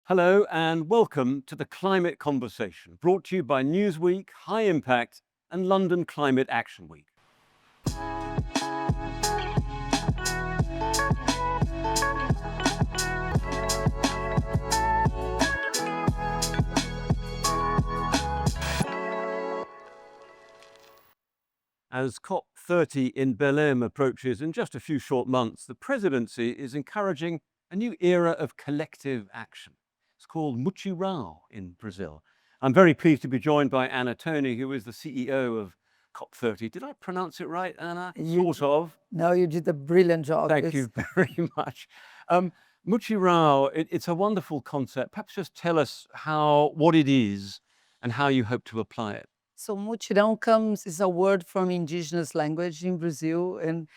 Hello and welcome to the Climate Conversation, brought to you by Newsweek, High Impact, and London Climate Action Week. As COP30 in Belém approaches in just a few short months, the presidency is encouraging a new era of collective action. It's called mutirão in Brazil. I'm very pleased to be joined by Toni, who is the CEO of COP30. Did I pronounce it right, Anna? You- Sort of. No, you did a brilliant job. Thank you very much. Mutirão, it's a wonderful concept. Perhaps just tell us what it is and how you hope to apply it. So mutirão is a word from indigenous language in Brazil, and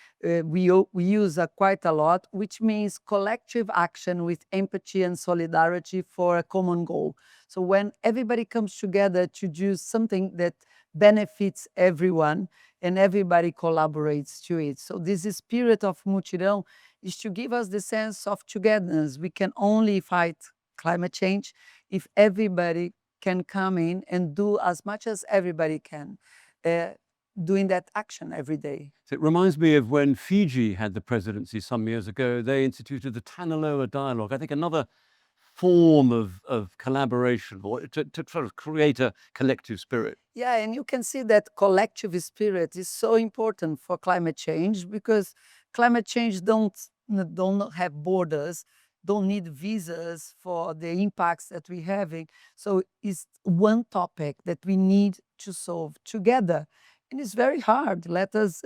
we use quite a lot, which means collective action with empathy and solidarity for a common goal. So when everybody comes together to do something that benefits everyone and everybody collaborates to it. So this spirit of mutirão is to give us the sense of togetherness. We can only fight climate change if everybody can come in and do as much as everybody can, doing that action every day. So it reminds me of when Fiji had the presidency some years ago. They instituted the Tanaloa Dialogue, I think another form of collaboration or to sort of create a collective spirit. Yeah, and you can see that collective spirit is so important for climate change because climate change don't have borders, don't need visas for the impacts that we're having. So it's one topic that we need to solve together. And it's very hard. Let us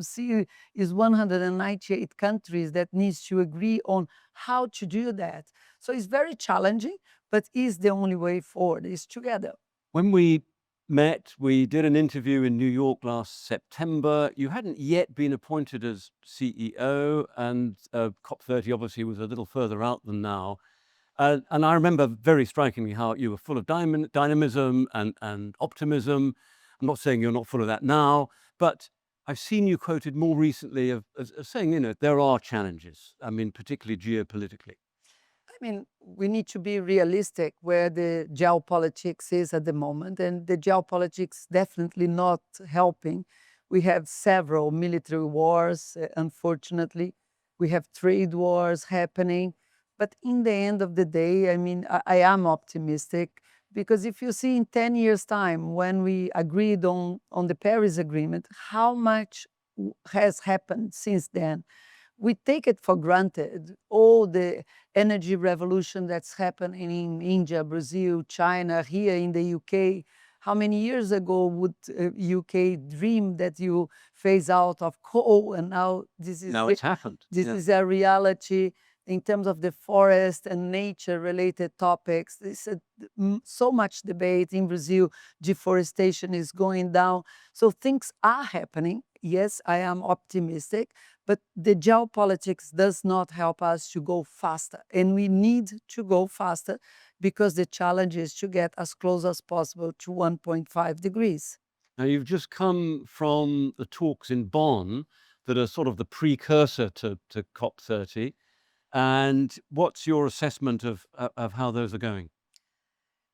see is 198 countries that needs to agree on how to do that. So it's very challenging, but is the only way forward is together. When we met, we did an interview in New York last September. You hadn't yet been appointed as CEO, and COP30 obviously was a little further out than now. And I remember very strikingly how you were full of dynamism and optimism. I'm not saying you're not full of that now, but I've seen you quoted more recently as saying, there are challenges. I mean, particularly geopolitically. I mean, we need to be realistic where the geopolitics is at the moment, and the geopolitics definitely not helping. We have several military wars, unfortunately. We have trade wars happening. But in the end of the day, I mean, I am optimistic because if you see in 10 years' time, when we agreed on the Paris Agreement, how much has happened since then? We take it for granted, all the energy revolution that's happening in India, Brazil, China, here in the UK. How many years ago would UK dream that you phase out of coal? And now Now it's happened. this is a reality in terms of the forest and nature related topics. There's so much debate in Brazil. Deforestation is going down. So things are happening. Yes, I am optimistic, but the geopolitics does not help us to go faster. And we need to go faster because the challenge is to get as close as possible to 1.5 degrees. Now, you've just come from the talks in Bonn that are sort of the precursor to COP30. And what's your assessment of how those are going?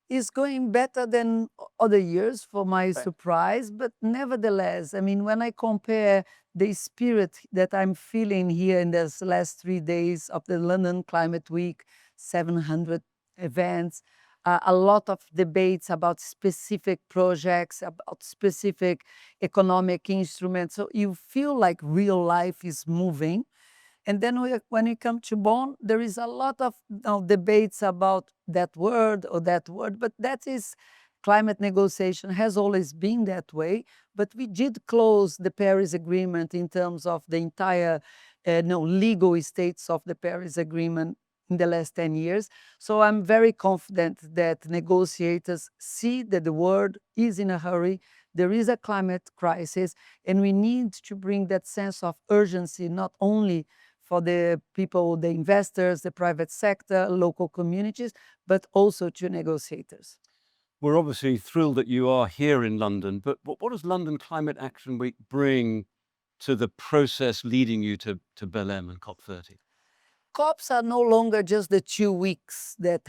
Is going better than other years for my surprise, but nevertheless, I mean, when I compare the spirit that I'm feeling here in these last 3 days of the London Climate Week, 700 events, a lot of debates about specific projects, about specific economic instruments. So you feel like real life is moving. And then when we come to Bonn, there is a lot of debates about that word or that word, but that is climate negotiation has always been that way. But we did close the Paris Agreement in terms of the entire legal states of the Paris Agreement in the last 10 years. So I'm very confident that negotiators see that the world is in a hurry. There is a climate crisis, and we need to bring that sense of urgency, not only for the people, the investors, the private sector, local communities, but also to negotiators. We're obviously thrilled that you are here in London, but what does London Climate Action Week bring to the process leading you to Belém and COP30? COPs are no longer just the 2 weeks that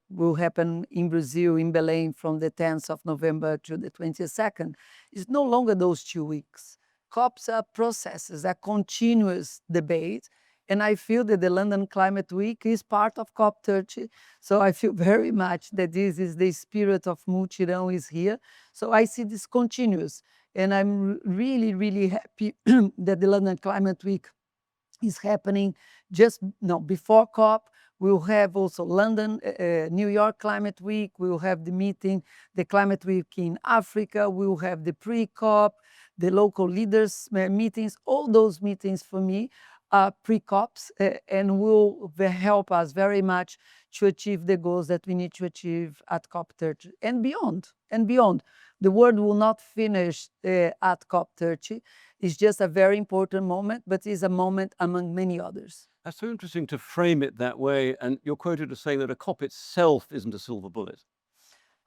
will happen in Brazil, in Belém, from the 10th of November to the 22nd. It's no longer those 2 weeks. COPs are processes, a continuous debate, and I feel that the London Climate Week is part of COP30. So I feel very much that this is the spirit of mutirão is here. So I see this continuous, and I'm really, really happy that the London Climate Week is happening just before COP. We'll have also New York Climate Week. We'll have the meeting, the Climate Week in Africa. We'll have the pre-COP, the local leaders meetings. All those meetings for me are pre-COPs and will help us very much to achieve the goals that we need to achieve at COP30 and beyond. And beyond. The world will not finish at COP30. It's just a very important moment, but it's a moment among many others. That's so interesting to frame it that way. And you're quoted as saying that a COP itself isn't a silver bullet.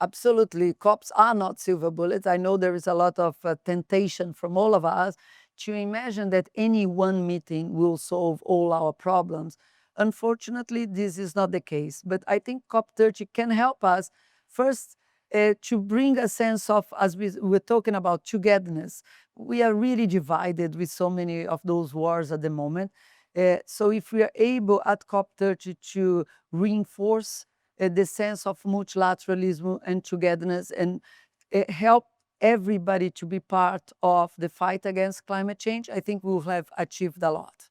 Absolutely. COPs are not silver bullets. I know there is a lot of temptation from all of us to imagine that any one meeting will solve all our problems. Unfortunately, this is not the case. But I think COP30 can help us first to bring a sense of, as we were talking about, togetherness. We are really divided with so many of those wars at the moment. So if we are able at COP30 to reinforce the sense of multilateralism and togetherness and help everybody to be part of the fight against climate change, I think we'll have achieved a lot.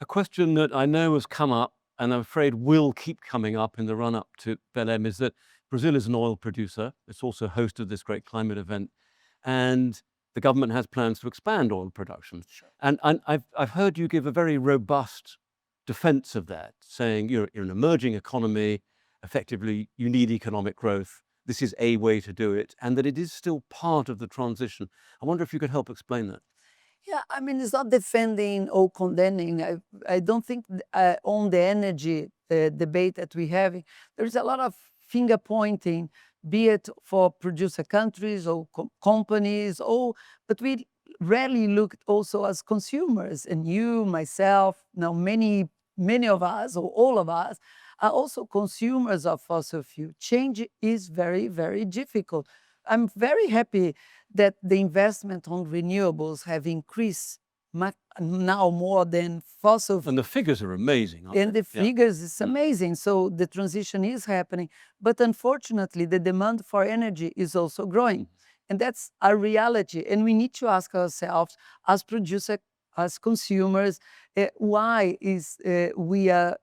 A question that I know has come up, and I'm afraid will keep coming up in the run-up to Belém, is that Brazil is an oil producer. It's also hosted this great climate event, and the government has plans to expand oil production. Sure. And I've heard you give a very robust defense of that, saying you're an emerging economy, effectively you need economic growth. This is a way to do it, and that it is still part of the transition. I wonder if you could help explain that. Yeah, I mean, it's not defending or condemning. I don't think on the energy debate that we're having, there's a lot of finger pointing, be it for producer countries or companies, but we rarely look also as consumers. And you, myself, now many of us or all of us are also consumers of fossil fuel. Change is very, very difficult. I'm very happy that the investment on renewables have increased now more than fossil. And the figures are amazing, aren't And they? the figures is amazing. So the transition is happening. But unfortunately, the demand for energy is also growing. And that's a reality. And we need to ask ourselves, as producers, as consumers, why is we are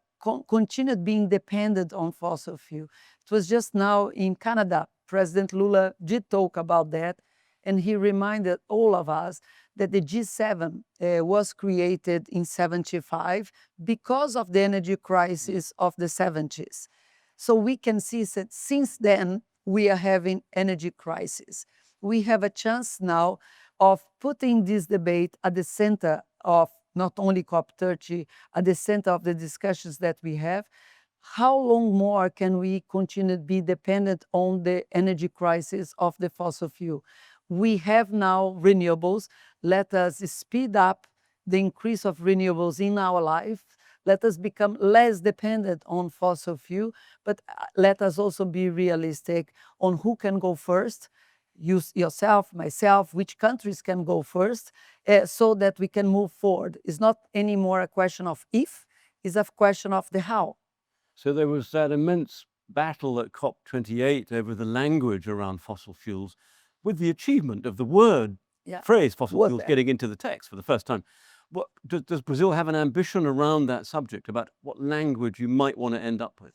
continued being dependent on fossil fuel. It was just now in Canada, President Lula did talk about that, and he reminded all of us that the G7 was created in 75 because of the energy crisis of the 70s. So we can see that since then, we are having energy crisis. We have a chance now of putting this debate at the center of not only COP30, at the center of the discussions that we have. How long more can we continue to be dependent on the energy crisis of the fossil fuel? We have now renewables. Let us speed up the increase of renewables in our life. Let us become less dependent on fossil fuel, but let us also be realistic on who can go first. You, yourself, myself, which countries can go first, so that we can move forward. It's not anymore a question of if, it's a question of the how. So there was that immense battle at COP28 over the language around fossil fuels, with the achievement of the phrase fossil fuels getting into the text for the first time. Does Brazil have an ambition around that subject, about what language you might want to end up with?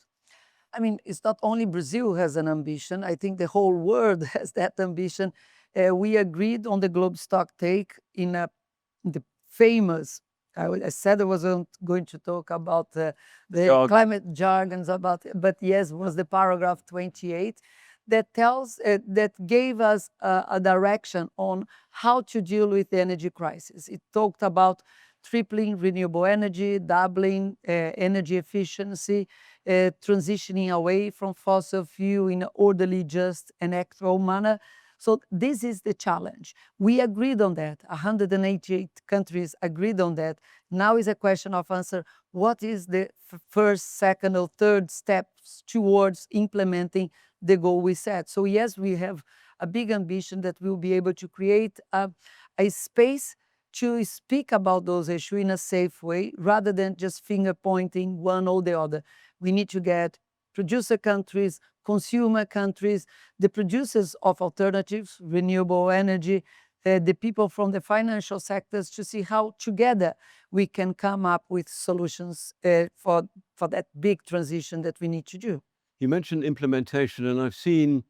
I mean, it's not only Brazil has an ambition. I think the whole world has that ambition. We agreed on the Globe Stock Take in the famous, I said I wasn't going to talk about the climate jargons about it, but yes, it was the paragraph 28 that tells, that gave us a direction on how to deal with the energy crisis. It talked about tripling renewable energy, doubling energy efficiency, transitioning away from fossil fuel in an orderly, just, and equitable manner. So this is the challenge. We agreed on that. 188 countries agreed on that. Now is a question of answer. What is the first, second, or third steps towards implementing the goal we set? So yes, we have a big ambition that we'll be able to create a space to speak about those issues in a safe way, rather than just finger pointing one or the other. We need to get producer countries, consumer countries, the producers of alternatives, renewable energy, the people from the financial sectors, to see how together we can come up with solutions for that big transition that we need to do. You mentioned implementation, and I've seen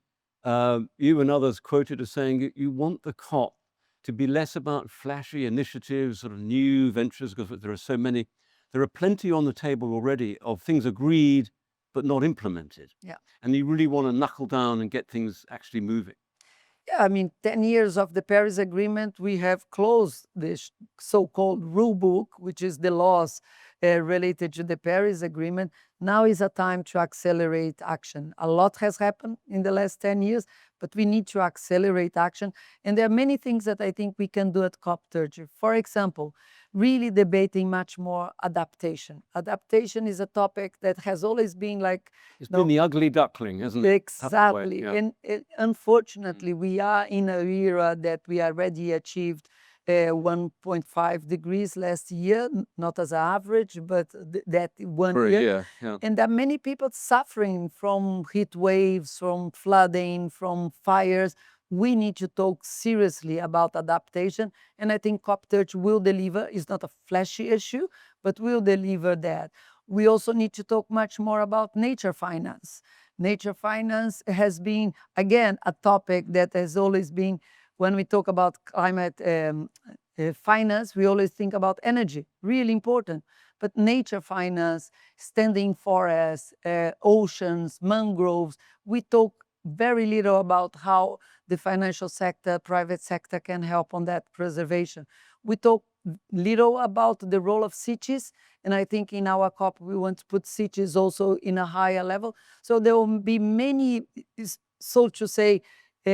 you and others quoted as saying you want the COP to be less about flashy initiatives, sort of new ventures, because there are so many. There are plenty on the table already of things agreed but not implemented. Yeah. And you really want to knuckle down and get things actually moving. Yeah, I mean, 10 years of the Paris Agreement, we have closed this so-called rule book, which is the laws related to the Paris Agreement. Now is a time to accelerate action. A lot has happened in the last 10 years, but we need to accelerate action. And there are many things that I think we can do at COP30. For example, really debating much more adaptation. Adaptation is a topic that has always been like... It's been the ugly duckling, hasn't it? Exactly. Yeah. And unfortunately, we are in an era that we already achieved 1.5 degrees last year, not as an average, but that one For a year. year, yeah. And there are many people suffering from heat waves, from flooding, from fires. We need to talk seriously about adaptation. And I think COP30 will deliver. It's not a flashy issue, but will deliver that. We also need to talk much more about nature finance. Nature finance has been, again, a topic that has always been, when we talk about climate finance, we always think about energy, really important. But nature finance, standing forests, oceans, mangroves, we talk very little about how the financial sector, private sector can help on that preservation. We talk little about the role of cities, and I think in our COP we want to put cities also in a higher level. So there will be many, so to say,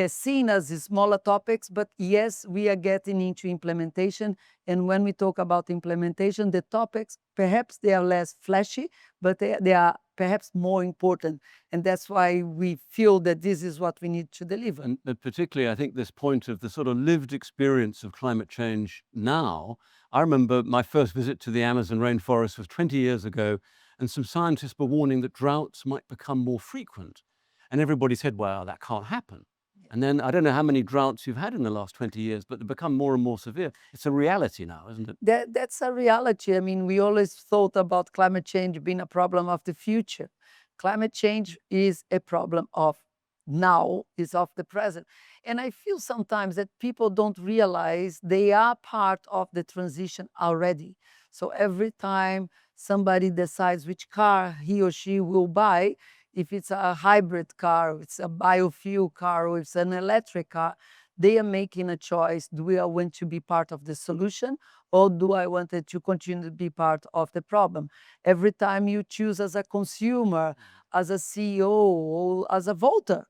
seen as smaller topics, but yes, we are getting into implementation. And when we talk about implementation, the topics, perhaps they are less flashy, but they are perhaps more important. And that's why we feel that this is what we need to deliver. And particularly, I think this point of the sort of lived experience of climate change now. I remember my first visit to the Amazon rainforest was 20 years ago, and some scientists were warning that droughts might become more frequent. And everybody said, well, that can't happen. And then I don't know how many droughts you've had in the last 20 years, but they become more and more severe. It's a reality now, isn't it? That's a reality. I mean, we always thought about climate change being a problem of the future. Climate change is a problem of now, is of the present. And I feel sometimes that people don't realize they are part of the transition already. So every time somebody decides which car he or she will buy, if it's a hybrid car, if it's a biofuel car, or if it's an electric car, they are making a choice. Do I want to be part of the solution, or do I want it to continue to be part of the problem? Every time you choose as a consumer, as a CEO, or as a voter,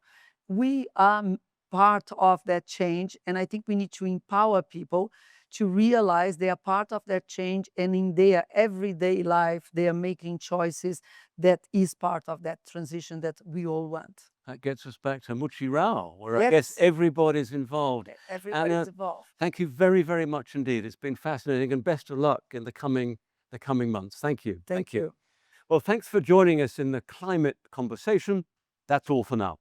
we are part of that change. And I think we need to empower people to realize they are part of that change, and in their everyday life, they are making choices that is part of that transition that we all want. That gets us back to mutirão, where I Yes. guess everybody's involved. Everybody's Anna, involved. thank you very, very much indeed. It's been fascinating, and best of luck in the coming months. Thank you. Thank you. Well, thanks for joining us in the climate conversation. That's all for now.